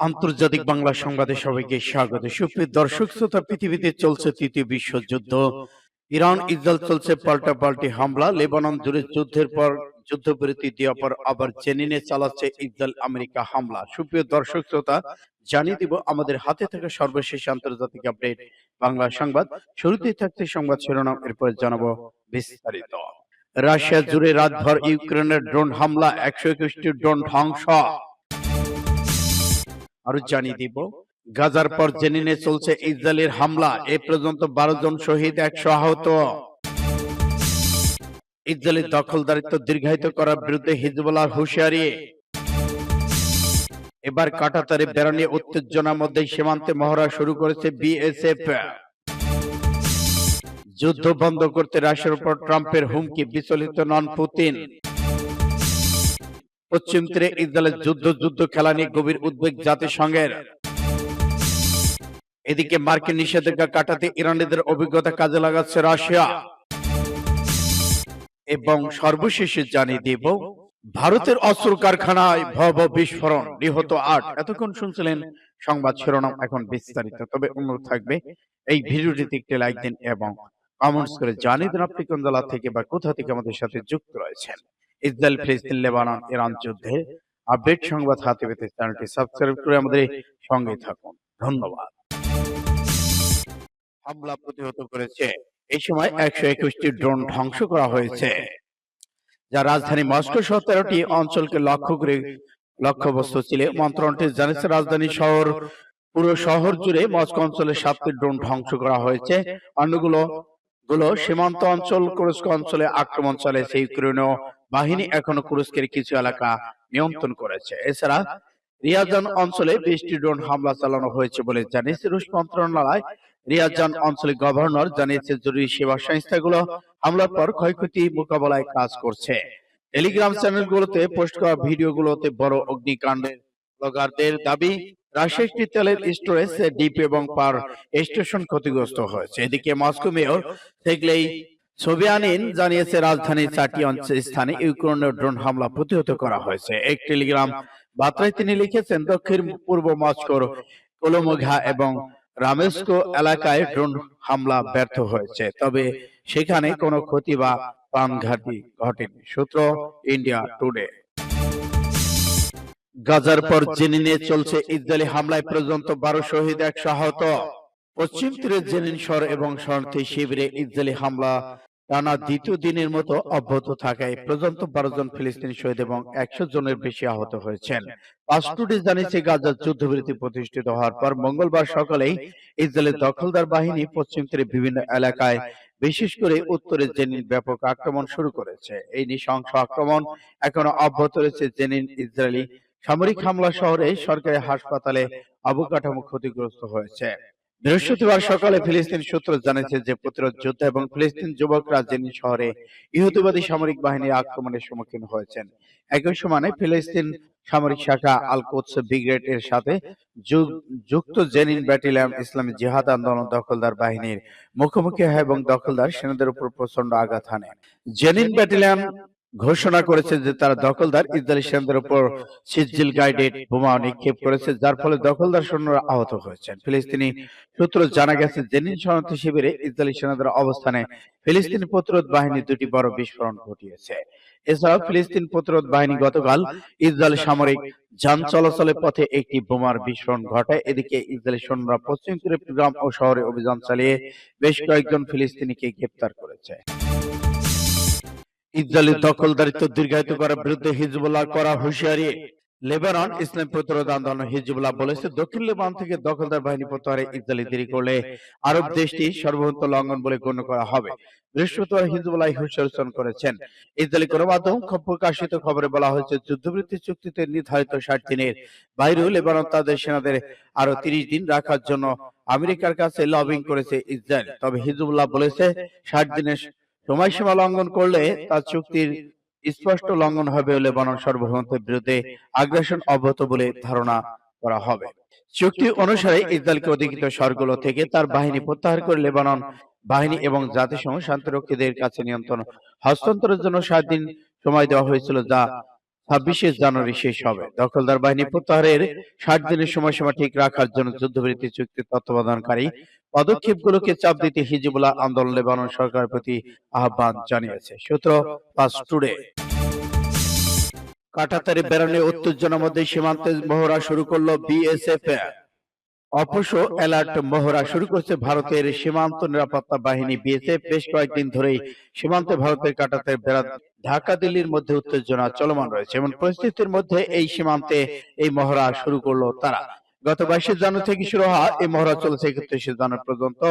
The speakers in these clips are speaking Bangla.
আন্তর্জাতিক বাংলা সংবাদে সবাইকে স্বাগত। সুপ্রিয় দর্শক শ্রোতা, পৃথিবীতে চলছে তৃতীয় বিশ্বযুদ্ধ। ইরান ইসরায়েল চলছে পাল্টাপাল্টি হামলা। লেবানন জুড়ে যুদ্ধের পর যুদ্ধবিরতি দেওয়ার পর আবার জেনিনে চালাচ্ছে ইসরায়েল আমেরিকা হামলা। সুপ্রিয় দর্শক শ্রোতা, জানিয়ে দিব আমাদের হাতে থাকা সর্বশেষ আন্তর্জাতিক আপডেট বাংলা সংবাদ। শুরুতেই থাকছে সংবাদ শিরোনাম, এরপর জানাবো বিস্তারিত। রাশিয়া জুড়ে রাতভর ইউক্রেনের ড্রোন হামলা, 121টি ড্রোন ধ্বংস। আরো জানিয়ে দিব, গাজার পর জেনিনে চলছে ইসরায়েলের হামলা, এ পর্যন্ত 12 জন শহীদ, 100 আহত। ইসরায়েলের দখলদারিত্ব দীর্ঘায়িত করার বিরুদ্ধে হিজবুল্লাহর হুঁশিয়ারি। এবার কাঁটাতারে বেড়া নিয়ে উত্তেজনার মধ্যে সীমান্তে মহড়া শুরু করেছে বিএসএফ। যুদ্ধ বন্ধ করতে রাশিয়ার উপর ট্রাম্পের হুমকি, বিচলিত নন পুতিন। পশ্চিম তীরে ইসরায়েলের যুদ্ধ খেলা নিয়ে গভীর উদ্বেগ জাতিসংঘের। এদিকে মার্কিন নিষেধাজ্ঞা কাটাতে ইরানিদের অভিজ্ঞতা কাজে লাগাচ্ছে রাশিয়া। এবং সর্বশেষে জানিয়ে দেব, ভারতের অস্ত্র কারখানায় ভয়াবহ বিস্ফোরণ, নিহত 8। এতক্ষণ শুনছিলেন সংবাদ শিরোনাম, এখন বিস্তারিত। তবে অনুরোধ থাকবে এই ভিডিওটিতে একটি লাইক দিন এবং কমেন্টস করে জানিয়ে দিন আপনি কোন জেলা থেকে বা কোথা থেকে আমাদের সাথে যুক্ত রয়েছেন। ইসরায়েল, ফিলিস্তিন, লেবানন, ইরান যুদ্ধে আপডেট সংবাদ হাতে পেতে চ্যানেলটি সাবস্ক্রাইব করে আমাদের সঙ্গে থাকুন। ধন্যবাদ। হামলা প্রতিহত করেছে, এই সময় 121টি ড্রোন ধ্বংস করা হয়েছে, যা রাজধানী মস্কো সহ 13টি অঞ্চলকে লক্ষ্য করে লক্ষ্যবস্তু ছিল। মন্ত্রণালয়টি জানিয়েছে, রাজধানী শহর পুরো শহর জুড়ে মস্কো অঞ্চলে 7টি ড্রোন ধ্বংস করা হয়েছে। অন্যগুলো সীমান্ত অঞ্চল, কুরস্ক অঞ্চলে আক্রমণ চালিয়েছে। ইউক্রেনীয় বাহিনী এখনো কুরস্কের কিছু এলাকা নিয়ন্ত্রণ করেছে। এছাড়া রিয়াজান অঞ্চলে 20টি ড্রোন হামলা চালানো হয়েছে বলে জানিয়েছে রুশ মন্ত্রণালয়। রিয়াজান অঞ্চলের গভর্নর জানিয়েছে, জরুরি সেবা সংস্থাগুলো হামলার পর ক্ষয়ক্ষতি মোকাবেলায় কাজ করছে। টেলিগ্রাম চ্যানেলগুলোতে পোস্ট করা ভিডিওগুলোতে বড় অগ্নিকাণ্ডের ব্লগারদের দাবি, রাশিয়ার একটি তেলের স্টোরেজ ডিপ এবং পার স্টেশন ক্ষতিগ্রস্ত হয়েছে। এদিকে মস্কো মেয়র সের্গেই সোবিয়ানিন জানিয়েছে, রাজধানীর 4টি স্থানে ইউক্রেনের ড্রোন হামলা প্রতিহত করা হয়েছে। এক টেলিগ্রাম বার্তায় তিনি লিখেছেন, দক্ষিণ পূর্ব মস্কোর কোলোমোঘা এবং রামেস্কো এলাকায় ড্রোন হামলা ব্যর্থ হয়েছে, তবে সেখানে কোনো ক্ষতি বা প্রাণঘাতী ঘটেনি। সূত্র ইন্ডিয়া টুডে। গাজার পর জেনিনে চলছে ইসরায়েলি হামলায় পর্যন্ত 12 শহীদ, 100 আহত। পশ্চিম তীরে জেনিন শহর এবং শরণার্থী শিবিরে ইসরায়েলি হামলা টানা দ্বিতীয় দিনের মতো অব্যাহত থাকায় পর্যন্ত 12 জন ফিলিস্তিনি শহীদ এবং 100 জনের বেশি আহত হয়েছেন। পাসটুডে জানিয়েছে, গাজার যুদ্ধবিরতি প্রতিষ্ঠিত হওয়ার পর মঙ্গলবার সকালেই ইসরায়েলের দখলদার বাহিনী পশ্চিম তীরে বিভিন্ন এলাকায়, বিশেষ করে উত্তরে জেনিন ব্যাপক আক্রমণ শুরু করেছে। এই নৃশংস আক্রমণ এখনো অব্যাহত রয়েছে। জেনিন ইসরায়েলি সামরিক হামলা শহরে সরকারি হাসপাতালে অবকাঠামো ক্ষতিগ্রস্ত হয়েছে। বৃহস্পতিবার সকালে ফিলিস্তিন সূত্র জানিয়েছে যে প্রতিরোধ যোদ্ধা এবং ফিলিস্তিন যুবকরা জেনিন শহরে ইহুদিবাদী সামরিক বাহিনীর আক্রমণের সম্মুখীন হয়েছেন। একই সময়ে ফিলিস্তিন সামরিক শাখা আল কোদস ব্রিগেড এর সাথে যুক্ত জেনিন ব্যাটালিয়ন ইসলামী জিহাদ আন্দোলন দখলদার বাহিনীর মুখোমুখি হয় এবং দখলদার সেনাদের উপর প্রচন্ড আঘাত হানে। জেনিন ব্যাটালিয়ন ঘোষণা করেছে যে তারা দখলদার ইসরায়েলি সেনাদের উপর সিজিল গাইডেড বোমা নিক্ষেপ করেছে, যার ফলে দখলদার সৈন্যরা আহত হয়েছেন। ফিলিস্তিনি সূত্র জানা গেছে, জেনিন শরণার্থী শিবিরে ইসরায়েলি সেনাদের অবস্থানে ফিলিস্তিনি প্রতিরোধ বাহিনী 2টি বড় বিস্ফোরণ ঘটিয়েছে। এছাড়াও ফিলিস্তিন প্রতিরোধ বাহিনী গতকাল ইসরায়েলি সামরিক যান চলাচলের পথে একটি বোমার বিস্ফোরণ ঘটায়। এদিকে ইসরায়েলি সৈন্যরা পশ্চিম তীরে গ্রাম ও শহরে অভিযান চালিয়ে বেশ কয়েকজন ফিলিস্তিনিকে গ্রেপ্তার করেছে। ইসরায়েলের দখলদারিত্ব দীর্ঘায়িত করার বিরুদ্ধে হিজবুল্লাহর করা হুঁশিয়ারি। লেবানন ইসলাম প্রতিরোধ আন্দোলন হিজবুল্লাহ বলেছে, দক্ষিণ লেবানন থেকে দখলদার বাহিনী প্রত্যাহারে ইসরায়েল দেরি করলে আরব দেশটি সার্বভৌমত্ব লঙ্ঘন বলে গণ্য করা হবে। বৃহস্পতিবার হিজবুল্লাহ হুঁশিয়ারি করেছেন। ইসরায়েলি গণমাধ্যম প্রকাশিত খবরে বলা হয়েছে, যুদ্ধবিরতি চুক্তিতে নির্ধারিত 60 দিনের বাইরেও লেবানন তাদের সেনাদের আরো 30 দিন রাখার জন্য আমেরিকার কাছে লবিং করেছে ইসরায়েল। তবে হিজবুল্লাহ বলেছে, 60 দিনের সময়সীমা লঙ্ঘন করলে তার চুক্তির স্পষ্ট লঙ্ঘন হবে। লেবানন সার্বভৌমত্বের বিরুদ্ধে আগ্রাসন অব্যাহত বলে ধারণা করা হবে। চুক্তি অনুসারে ইসরায়েলকে অধিকৃত শহরগুলো থেকে তার বাহিনী প্রত্যাহার করে লেবানন বাহিনী এবং জাতিসংঘ শান্তিরক্ষীদের কাছে নিয়ন্ত্রণ হস্তান্তরের জন্য 7 দিন সময় দেওয়া হয়েছিল, যা 26শে জানুয়ারি শেষ হবে। দখলদার বাহিনী প্রত্যাহারের 60 দিনের সময়সীমা ঠিক রাখার জন্য যুদ্ধবিরতি চুক্তির তত্ত্বাবধানকারী পদক্ষেপগুলোকে চাপ দিতে হিজবুল্লাহ আন্দোলন লেবানন সরকারের প্রতি আহ্বান জানিয়েছে। সূত্র ফাস্ট টুডে। কাঁটাতারে বেড়ানো উত্তেজনার মধ্যে সীমান্তে মহড়া শুরু করলো বিএসএফ। অবশ্য অ্যালার্ট মহড়া শুরু করেছে ভারতের সীমান্ত নিরাপত্তা বাহিনী বিএসএফ। বেশ কয়েকদিন ধরেই সীমান্তে ভারতের কাঁটাতারে বেড়া ঢাকা দিল্লির মধ্যে উত্তেজনা চলমান রয়েছে। এমন পরিস্থিতির মধ্যে এই সীমান্তে এই মহড়া শুরু করলো তারা। গত 22শে জানুয়ারি থেকে শুরু হওয়া এই মহড়া চলেছে 31শে জানুয়ারি পর্যন্ত।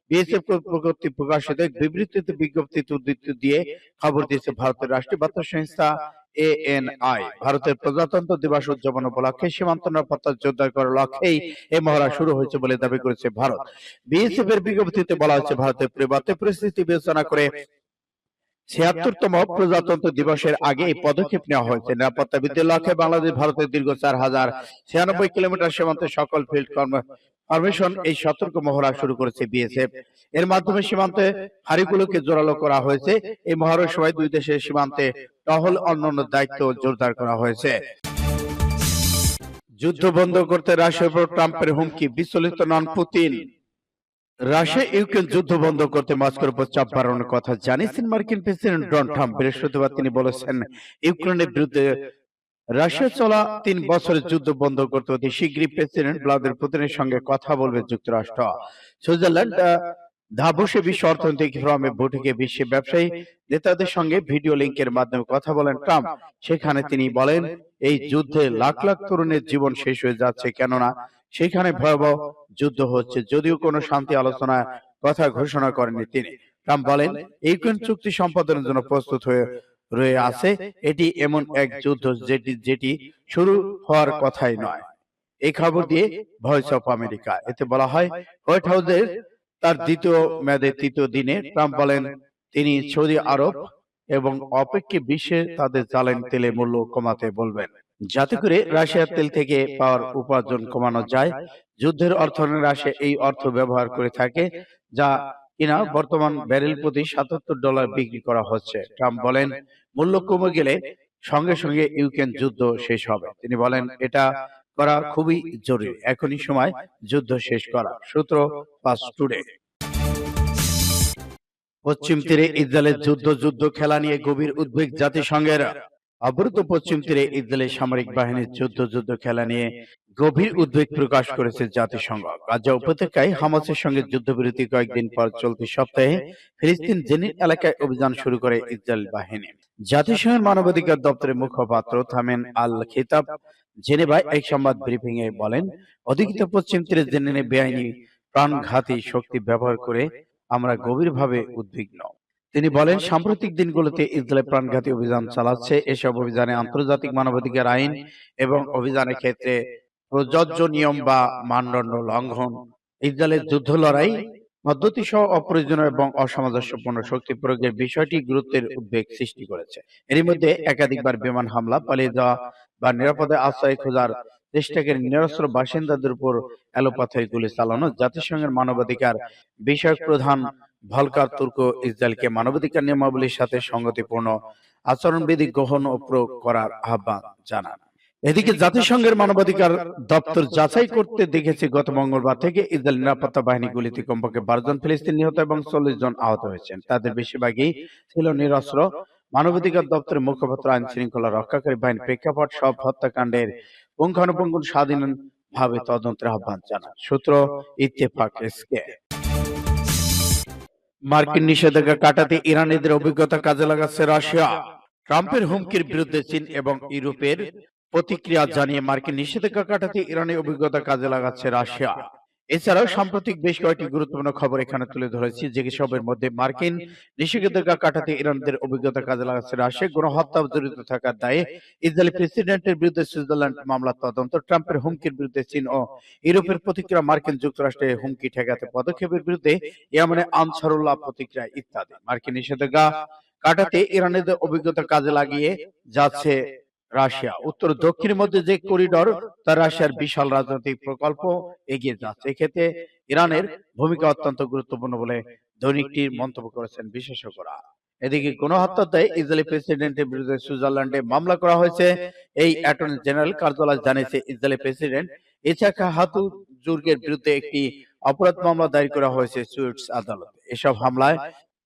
বিএসএফ কর্তৃক প্রকাশিত এক বিবৃতিতে বিজ্ঞপ্তিতে উদ্ধৃতি দিয়ে খবর দিয়েছে ভারতের রাষ্ট্রীয় বার্তা সংস্থা এএনআই। ভারতের প্রজাতন্ত্র দিবস উদযাপন উপলক্ষে সীমান্ত নিরাপত্তা জোরদার করার লক্ষ্যেই এই মহড়া শুরু হয়েছে বলে দাবি করেছে ভারত। বিএসএফ এর বিজ্ঞপ্তিতে বলা হয়েছে ভারতের পরিস্থিতি বিবেচনা করে ৭৬তম প্রজাতন্ত্র দিবসের আগে এই পদক্ষেপ নেওয়া হয়েছে। নিরাপত্তা বৃদ্ধির লক্ষ্যে বাংলাদেশ ভারতের দীর্ঘ 4096 কিলোমিটার সীমান্তে সকল ফিল্ড ফরমেশন এই সতর্ক মহড়া শুরু করেছে বিএসএফ। এর মাধ্যমে সীমান্তে ফাঁড়িগুলোকে জোরালো করা হয়েছে। এই মহড়ার সময় দুই দেশের সীমান্তে টহল অন্যান্য দায়িত্ব জোরদার করা হয়েছে। যুদ্ধ বন্ধ করতে রাশিয়ার উপর ট্রাম্পের হুমকি, বিচলিত নন পুতিন। রাশিয়া ইউক্রেন যুদ্ধ বন্ধ করতে মস্কোর উপর চাপ বাড়ানোর কথা জানিয়েছেন মার্কিন প্রেসিডেন্ট ডোনাল্ড ট্রাম্প। বৃহস্পতিবার তিনি বলেছেন, ইউক্রেনের বিরুদ্ধে রাশিয়া চলা 3 বছরের যুদ্ধ বন্ধ করতে অতি শীঘ্রই প্রেসিডেন্ট ভ্লাদিমির পুতিনের সঙ্গে কথা বলবে যুক্তরাষ্ট্র। সুইজারল্যান্ড দাভোসে বিশ্ব অর্থনৈতিক ফোরামে বৈঠকে বিশ্বের ব্যবসায়ী নেতাদের সঙ্গে ভিডিও লিংকের মাধ্যমে কথা বলেন ট্রাম্প। সেখানে তিনি বলেন, এই যুদ্ধে লাখ লাখ তরুণের জীবন শেষ হয়ে যাচ্ছে, কেননা সেখানে ভয়াবহ যুদ্ধ হচ্ছে। যদিও কোনো শান্তি আলোচনার কথা ঘোষণা করেননি তিনি। ট্রাম্প বলেন, ইউক্রেন চুক্তি সম্পাদনের জন্য প্রস্তুত হয়ে রয়ে আছে। এটি এমন এক যুদ্ধ যেটি শুরু হওয়ার কথাই নয়। এই খবর দিয়ে ভয়েস অফ আমেরিকা। এতে বলা হয়, হোয়াইট হাউসের তার দ্বিতীয় মেয়াদের 3য় দিনে ট্রাম্প বলেন, তিনি সৌদি আরব এবং অপেক্ষে বিশ্বে তাদের জ্বালানি তেলের মূল্য কমাতে বলবেন, যাতে করে রাশিয়ার তেল থেকে পাওয়ার উপার্জন কমানো যায়। যুদ্ধের অর্থায়নে রাশিয়া এই অর্থ ব্যবহার করে থাকে, যা কিনা বর্তমান ব্যারেল প্রতি $77 বিক্রি করা হচ্ছে। ট্রাম্প বলেন, মূল্য কমে গেলে সঙ্গে সঙ্গে ইউক্রেন যুদ্ধ শেষ হবে। তিনি বলেন, এটা করা খুবই জরুরি, এখনই সময় যুদ্ধ শেষ করা। সূত্র ফাস্ট টুডে। পশ্চিম তীরে ইসরায়েলের যুদ্ধ খেলা নিয়ে গভীর উদ্বেগ জাতিসংঘের। অবরুদ্ধ পশ্চিম তীরে ইসরায়েলের সামরিক বাহিনীর যুদ্ধ খেলা নিয়ে গভীর উদ্বেগ প্রকাশ করেছে জাতিসংঘ। গাজা উপত্যকায় হামাসের সঙ্গে যুদ্ধবিরতি কয়েকদিন পর চলতি সপ্তাহে ফিলিস্তিন জেনিন এলাকায় অভিযান শুরু করে ইসরায়েল বাহিনী। জাতিসংঘের মানবাধিকার দপ্তরের মুখপাত্র থামেন আল খিতাব জেনেভায় এক সংবাদ ব্রিফিং এ বলেন, অধিকৃত পশ্চিম তীরে জেনিনে বেআইনি প্রাণঘাতী শক্তি ব্যবহার করে আমরা গভীরভাবে উদ্বিগ্ন। তিনি বলেন, সাম্প্রতিক দিনগুলোতে ইসরায়েল প্রাণঘাতী অভিযান চালাচ্ছে। এসব অভিযানে আন্তর্জাতিক মানবাধিকার আইন এবং অভিযানের ক্ষেত্রে প্রযোজ্য নিয়ম বা মানদণ্ড লঙ্ঘন, ইসরায়েলের যুদ্ধ লড়াই পদ্ধতি সহ অপ্রয়োজনীয় এবং অসামঞ্জস্যপূর্ণ শক্তি প্রয়োগের বিষয়টি গুরুত্বের উদ্বেগ সৃষ্টি করেছে। এরই মধ্যে একাধিকবার বিমান হামলা, পালিয়ে যাওয়া বা নিরাপদে আশ্রয় খোঁজার চেষ্টাকারী নিরস্ত্র বাসিন্দাদের উপর এলোপাথারি গুলি চালানো। জাতিসংঘের মানবাধিকার বিষয়ক প্রধান ভলকার তুর্ক ইসরায়েলকে মানবাধিকার নিয়মাবলীর সাথে সংগতিপূর্ণ আচরণবিধি গ্রহণ ও প্রয়োগ করার আহ্বান জানান। এদিকে জাতিসংঘের মানবাধিকার দপ্তর যাচাই করতে দেখেছে, গত মঙ্গলবার থেকে ইসরায়েল নিরাপত্তা বাহিনী গুলিতে কমপক্ষে 12 জন ফিলিস্তিনি নিহত এবং 40 জন আহত হয়েছেন। তাদের বেশিরভাগই ছিল নিরস্ত্র। মানবাধিকার দপ্তরের মুখপাত্র আইন শৃঙ্খলা রক্ষাকারী বাহিনীর প্রেক্ষাপট সব হত্যাকাণ্ডের পুঙ্খানুপুঙ্খ স্বাধীনভাবে তদন্তের আহ্বান জানান। সূত্র ইত্তেফাক এসকে। মার্কিন নিষেধাজ্ঞা কাটাতে ইরানিদের অভিজ্ঞতা কাজে লাগাচ্ছে রাশিয়া। ট্রাম্পের হুমকির বিরুদ্ধে চীন এবং ইউরোপের প্রতিক্রিয়া জানিয়ে মার্কিন নিষেধাজ্ঞা কাটাতে ইরানের অভিজ্ঞতা কাজে লাগাচ্ছে রাশিয়া। এছাড়াও সাম্প্রতিক বেশ কয়েকটি গুরুত্বপূর্ণ খবর এখানে তুলে ধরেছি, যেসবের মধ্যে মার্কিন নিষেধাজ্ঞা কাটাতে ইরানদের অভিজ্ঞতা কাজে লাগাচ্ছে রাশিয়া। গণহত্যা জড়িত থাকার দায়ে ইসরায়েলি প্রেসিডেন্টের বিরুদ্ধে সুইজারল্যান্ড মামলার তদন্ত, ট্রাম্পের হুমকির বিরুদ্ধে চীন ও ইউরোপের প্রতিক্রিয়া, মার্কিন যুক্তরাষ্ট্রের হুমকি ঠেকাতে পদক্ষেপের বিরুদ্ধে ইয়েমেনে আনসারুল্লাহ প্রতিক্রিয়া ইত্যাদি। মার্কিন নিষেধাজ্ঞা কাটাতে ইরানিদের অভিজ্ঞতা কাজে লাগিয়ে যাচ্ছে রাশিয়া। উত্তর দক্ষিণের মধ্যে যে করিডর, তা রাশিয়ার বিশাল রাজনৈতিক প্রকল্প এগিয়ে যাচ্ছে। এক্ষেত্রে ইরানের ভূমিকা অত্যন্ত গুরুত্বপূর্ণ বলে দৈনিকটির মন্তব্য করেছেন বিশেষজ্ঞরা। এদিকে গণহত্যার দায়ে ইসরায়েলি প্রেসিডেন্টের বিরুদ্ধে সুইজারল্যান্ডে মামলা করা হয়েছে। এই অ্যাটর্নি জেনারেল কার্যালয় জানিয়েছে ইসরায়েলি প্রেসিডেন্ট ইছাক হাতুজুর্গের বিরুদ্ধে একটি অপরাধ মামলা দায়ের করা হয়েছে সুইস আদালতে। এসব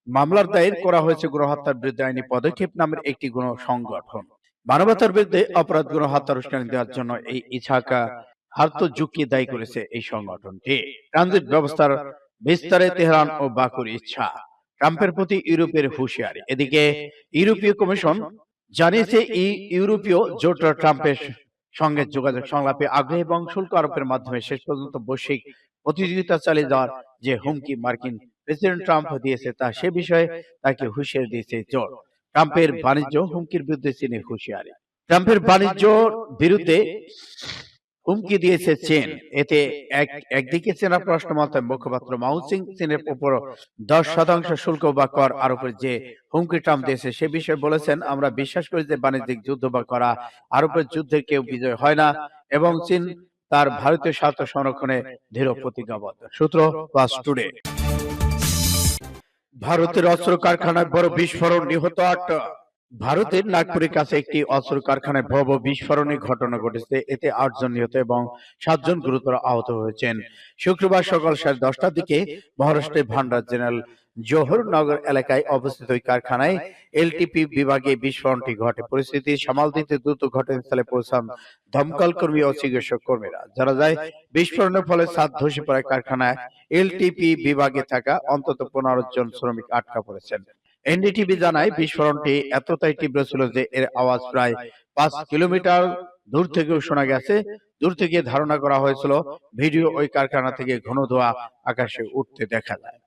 মামলার দায়ের করা হয়েছে গণহত্যার বিরুদ্ধে আইনি পদক্ষেপ নামের একটি গণ সংগঠন। মানবতার বিরুদ্ধে অপরাধ গণহত্যার উস্কানি দেওয়ার জন্য এই ইছাকা হাতুজুর্গকে দায়ী করেছে এই সংগঠনটি। ট্রানজিট ব্যবস্থার বিস্তারে তেহরান ও বাকুর ইচ্ছা। ট্রাম্পের প্রতি ইউরোপের হুঁশিয়ারি। এদিকে ইউরোপীয় কমিশন জানিয়েছে ইউরোপীয় জোট ট্রাম্পের সঙ্গে যোগাযোগ সংলাপে আগ্রহী এবং শুল্ক আরোপের মাধ্যমে শেষ পর্যন্ত বৈশ্বিক প্রতিযোগিতা চালিয়ে যাওয়ার যে হুমকি মার্কিন প্রেসিডেন্ট ট্রাম্প দিয়েছে তা সে বিষয়ে তাকে হুঁশিয়ারি দিয়েছে জোট। ট্রাম্পের বাণিজ্য হুমকির বিরুদ্ধে চীনের হুঁশিয়ারি। ট্রাম্পের বাণিজ্য বিরুদ্ধে হুমকি দিয়েছে চীন। এতে একদিকে চীনা পররাষ্ট্র মন্ত্রণালয়ের মুখপাত্র মাও সিং চীনের উপর 10% শুল্ক বা কর আরোপের যে হুমকি ট্রাম্প দিয়েছে সে বিষয়ে বলেছেন, আমরা বিশ্বাস করি যে বাণিজ্যিক যুদ্ধ বা করা আরোপের যুদ্ধে কেউ বিজয় হয় না এবং চীন তার ভারতীয় স্বার্থ সংরক্ষণে দৃঢ় প্রতিজ্ঞাবদ্ধ। সূত্র প্লাস টুডে। ভারতের অস্ত্র কারখানায় বড় বিস্ফোরণ, নিহত 8। ভারতের নাগপুরের কাছে একটি অস্ত্র কারখানায় ভয়াবহ বিস্ফোরণের ঘটনা ঘটেছে। এতে 8 জন নিহত এবং 7 জন গুরুতর আহত হয়েছেন। শুক্রবার সকাল 10:30টার দিকে মহারাষ্ট্রের ভান্ডার জেনারেল জোহরনগর এলাকায় অবস্থিত ওই কারখানায় এলটিপি বিভাগে বিস্ফোরণটি ঘটে। পরিস্থিতি সামাল দিতে দ্রুত ঘটনাস্থলে পৌঁছান দমকল কর্মী ও চিকিৎসক কর্মীরা। জানা যায়, বিস্ফোরণের ফলে ছাদ ধসে পড়ায় কারখানায় এলটিপি বিভাগে থাকা অন্তত 15 জন শ্রমিক আটকা পড়েছেন। এনডিটিভি জানায়, বিস্ফোরণটি এতটাই তীব্র ছিল যে এর আওয়াজ প্রায় 5 কিলোমিটার দূর থেকেও শোনা গেছে। দূর থেকে ধারণা করা হয়েছিল ভিডিও ওই কারখানা থেকে ঘন ধোঁয়া আকাশে উঠতে দেখা যায়।